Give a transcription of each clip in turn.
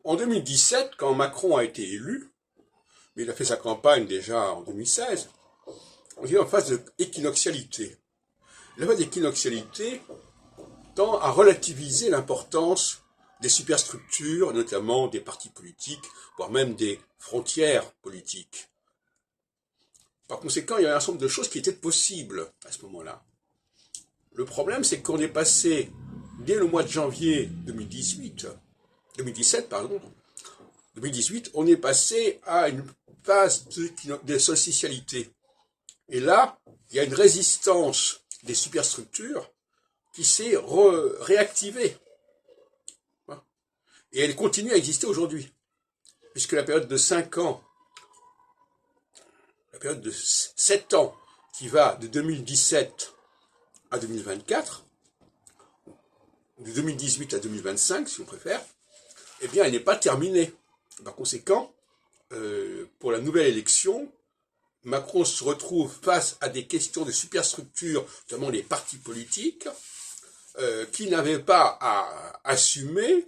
En 2017, quand Macron a été élu, mais il a fait sa campagne déjà en 2016, on est en phase d'équinoxialité. La phase d'équinoxialité tend à relativiser l'importance des superstructures, notamment des partis politiques, voire même des frontières politiques. Par conséquent, il y a un certain nombre de choses qui étaient possibles à ce moment-là. Le problème, c'est qu'on est passé, dès le mois de janvier 2017, 2018, on est passé à une phase de socialisalité. Et là, il y a une résistance des superstructures qui s'est réactivée. Et elle continue à exister aujourd'hui. Puisque la période de 5 ans, la période de 7 ans, qui va de 2017 à 2024, de 2018 à 2025, si on préfère, eh bien, elle n'est pas terminée. Par conséquent, pour la nouvelle élection, Macron se retrouve face à des questions de superstructure, notamment les partis politiques, qui n'avaient pas à assumer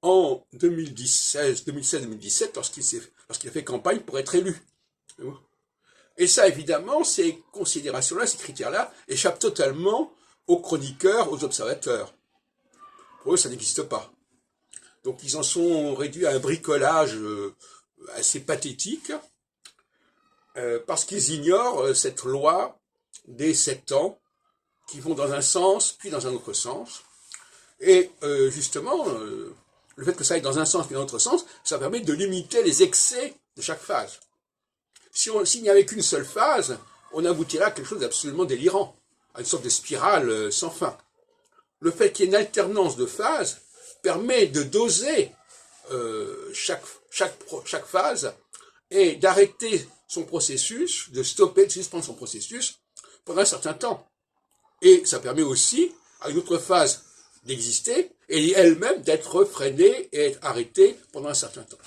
en 2016-2017 lorsqu'il a fait campagne pour être élu. Et ça, évidemment, ces considérations-là, ces critères-là, échappent totalement aux chroniqueurs, aux observateurs. Pour eux, ça n'existe pas. Donc, ils en sont réduits à un bricolage assez pathétique, parce qu'ils ignorent cette loi des 7 ans, qui vont dans un sens, puis dans un autre sens. Et justement, le fait que ça aille dans un sens, puis dans un autre sens, ça permet de limiter les excès de chaque phase. S'il n'y avait qu'une seule phase, on aboutirait à quelque chose d'absolument délirant, à une sorte de spirale sans fin. Le fait qu'il y ait une alternance de phases permet de doser chaque phase et d'arrêter son processus, de suspendre son processus pendant un certain temps. Et ça permet aussi à une autre phase d'exister et elle-même d'être freinée et arrêtée pendant un certain temps.